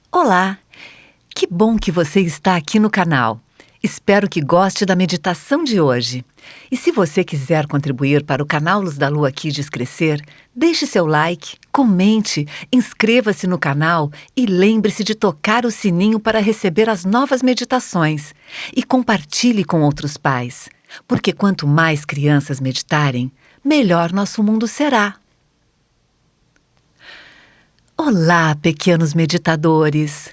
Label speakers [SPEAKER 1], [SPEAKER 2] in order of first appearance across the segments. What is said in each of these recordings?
[SPEAKER 1] Olá! Que bom que você está aqui no canal. Espero que goste da meditação de hoje. E se você quiser contribuir para o canal Luz da Lua Kids crescer, deixe seu like, comente, inscreva-se no canal e lembre-se de tocar o sininho para receber as novas meditações. E compartilhe com outros pais, porque quanto mais crianças meditarem, melhor nosso mundo será. Olá, pequenos meditadores!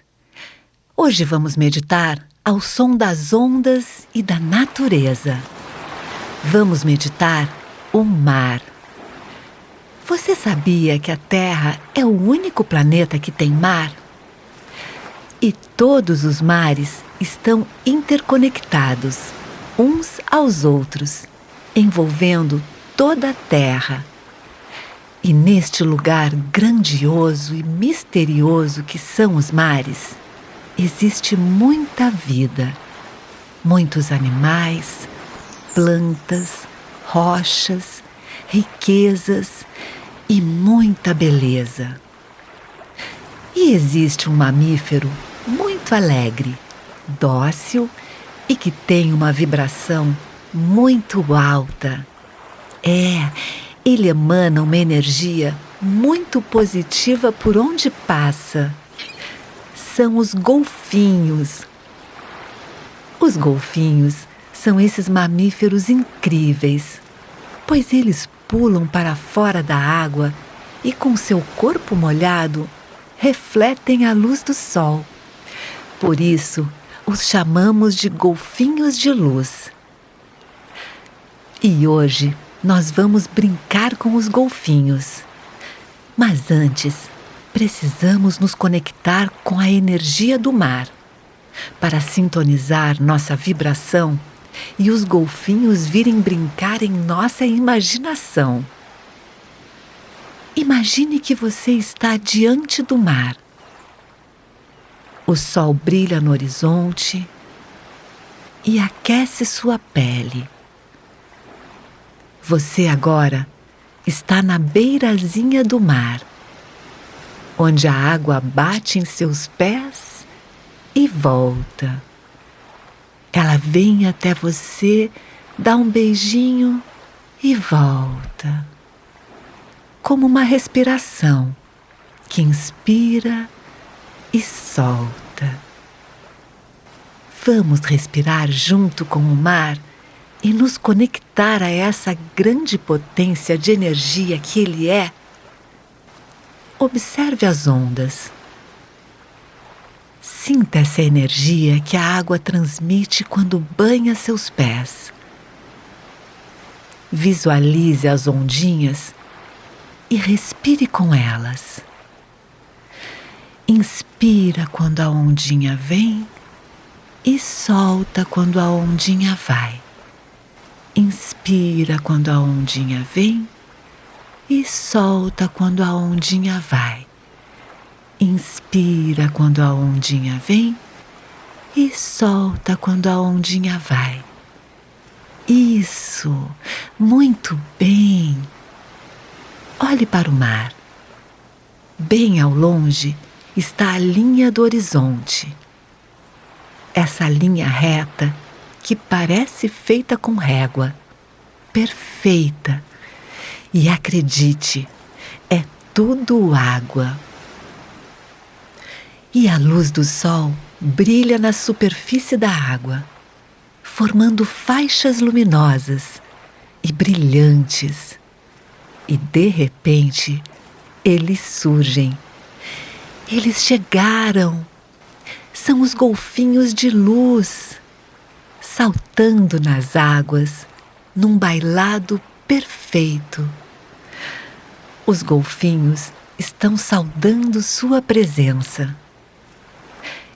[SPEAKER 1] Hoje vamos meditar ao som das ondas e da natureza. Vamos meditar o mar. Você sabia que a Terra é o único planeta que tem mar? E todos os mares estão interconectados, uns aos outros, envolvendo toda a Terra. E neste lugar grandioso e misterioso que são os mares, existe muita vida, muitos animais, plantas, rochas, riquezas e muita beleza. E existe um mamífero muito alegre, dócil e que tem uma vibração muito alta. Ele emana uma energia muito positiva por onde passa. São os golfinhos. Os golfinhos são esses mamíferos incríveis, pois eles pulam para fora da água e com seu corpo molhado refletem a luz do sol. Por isso, os chamamos de golfinhos de luz. E hoje nós vamos brincar com os golfinhos. Mas antes, precisamos nos conectar com a energia do mar para sintonizar nossa vibração e os golfinhos virem brincar em nossa imaginação. Imagine que você está diante do mar. O sol brilha no horizonte e aquece sua pele. Você agora está na beirazinha do mar, onde a água bate em seus pés e volta. Ela vem até você, dá um beijinho e volta. Como uma respiração que inspira e solta. Vamos respirar junto com o mar e nos conectar a essa grande potência de energia que ele é. Observe as ondas. Sinta essa energia que a água transmite quando banha seus pés. Visualize as ondinhas e respire com elas. Inspira quando a ondinha vem e solta quando a ondinha vai. Inspira quando a ondinha vem e solta quando a ondinha vai. Inspira quando a ondinha vem e solta quando a ondinha vai. Isso! Muito bem! Olhe para o mar. Bem ao longe está a linha do horizonte. Essa linha reta que parece feita com régua. Perfeita! E acredite, é tudo água. E a luz do sol brilha na superfície da água, formando faixas luminosas e brilhantes. E de repente, eles surgem. Eles chegaram. São os golfinhos de luz, saltando nas águas, num bailado perfeito. Os golfinhos estão saudando sua presença.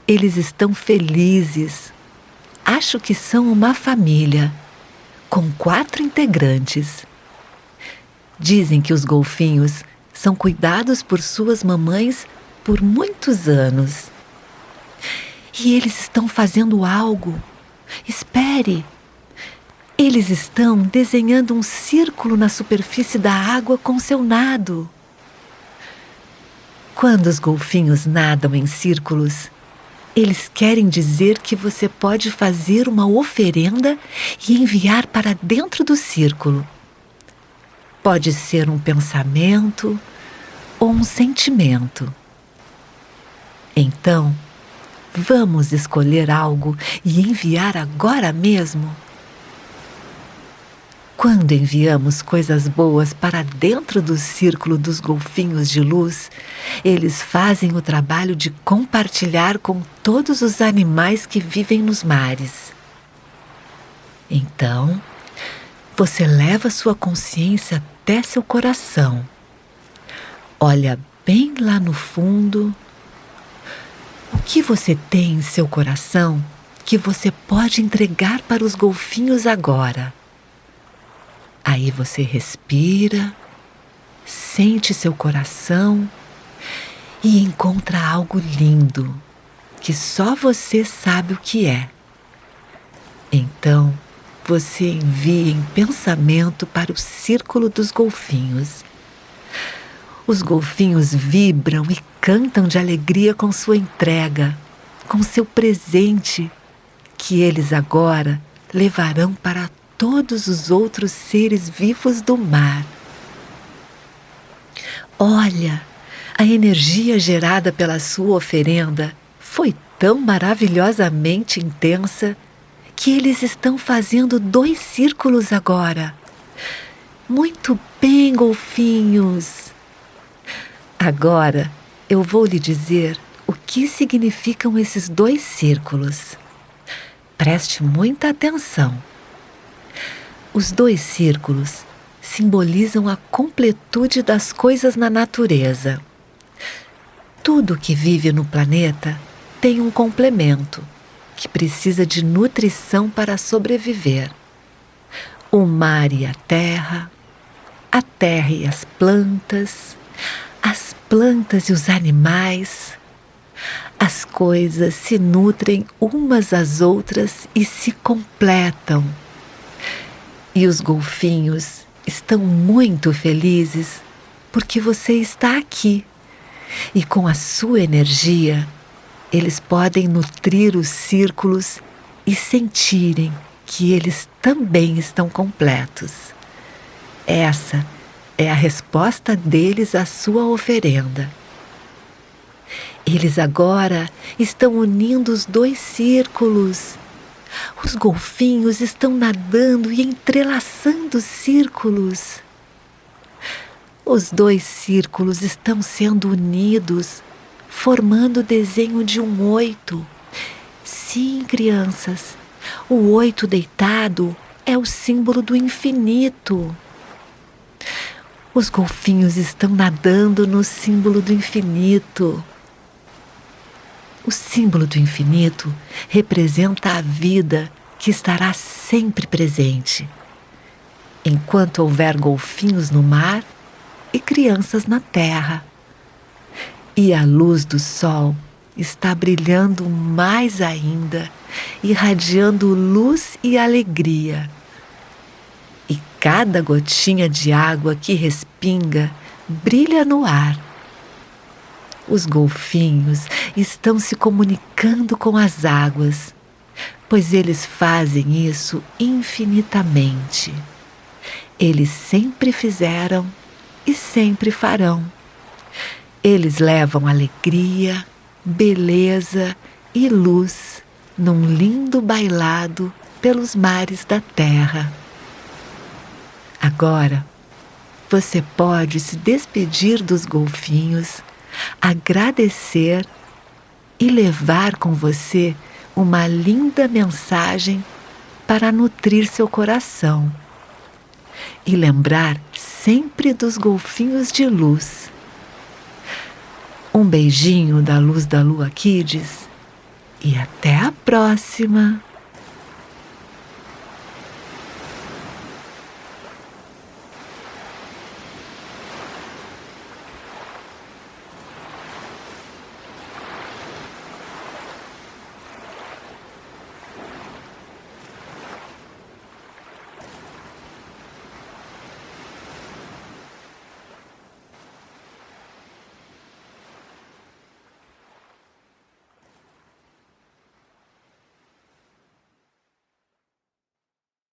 [SPEAKER 1] Eles estão felizes. Acho que são uma família, com 4 integrantes. Dizem que os golfinhos são cuidados por suas mamães por muitos anos. E eles estão fazendo algo. Espere! Eles estão desenhando um círculo na superfície da água com seu nado. Quando os golfinhos nadam em círculos, eles querem dizer que você pode fazer uma oferenda e enviar para dentro do círculo. Pode ser um pensamento ou um sentimento. Então, vamos escolher algo e enviar agora mesmo? Quando enviamos coisas boas para dentro do círculo dos golfinhos de luz, eles fazem o trabalho de compartilhar com todos os animais que vivem nos mares. Então, você leva sua consciência até seu coração. Olha bem lá no fundo. O que você tem em seu coração que você pode entregar para os golfinhos agora? Aí você respira, sente seu coração e encontra algo lindo que só você sabe o que é. Então, você envia em pensamento para o círculo dos golfinhos. Os golfinhos vibram e cantam de alegria com sua entrega, com seu presente, que eles agora levarão para todos os outros seres vivos do mar. Olha, a energia gerada pela sua oferenda foi tão maravilhosamente intensa que eles estão fazendo 2 círculos agora. Muito bem, golfinhos! Agora eu vou lhe dizer o que significam esses 2 círculos. Preste muita atenção. Os 2 círculos simbolizam a completude das coisas na natureza. Tudo que vive no planeta tem um complemento, que precisa de nutrição para sobreviver. O mar e a terra e as plantas e os animais. As coisas se nutrem umas às outras e se completam. E os golfinhos estão muito felizes porque você está aqui. E com a sua energia, eles podem nutrir os círculos e sentirem que eles também estão completos. Essa é a resposta deles à sua oferenda. Eles agora estão unindo os 2 círculos. Os golfinhos estão nadando e entrelaçando os círculos. Os 2 círculos estão sendo unidos, formando o desenho de um 8. Sim, crianças, o 8 deitado é o símbolo do infinito. Os golfinhos estão nadando no símbolo do infinito. O símbolo do infinito representa a vida que estará sempre presente, enquanto houver golfinhos no mar e crianças na terra. E a luz do sol está brilhando mais ainda, irradiando luz e alegria. E cada gotinha de água que respinga brilha no ar. Os golfinhos estão se comunicando com as águas, pois eles fazem isso infinitamente. Eles sempre fizeram e sempre farão. Eles levam alegria, beleza e luz num lindo bailado pelos mares da terra. Agora, você pode se despedir dos golfinhos, agradecer e levar com você uma linda mensagem para nutrir seu coração. E lembrar sempre dos golfinhos de luz. Um beijinho da Luz da Lua Kids e até a próxima!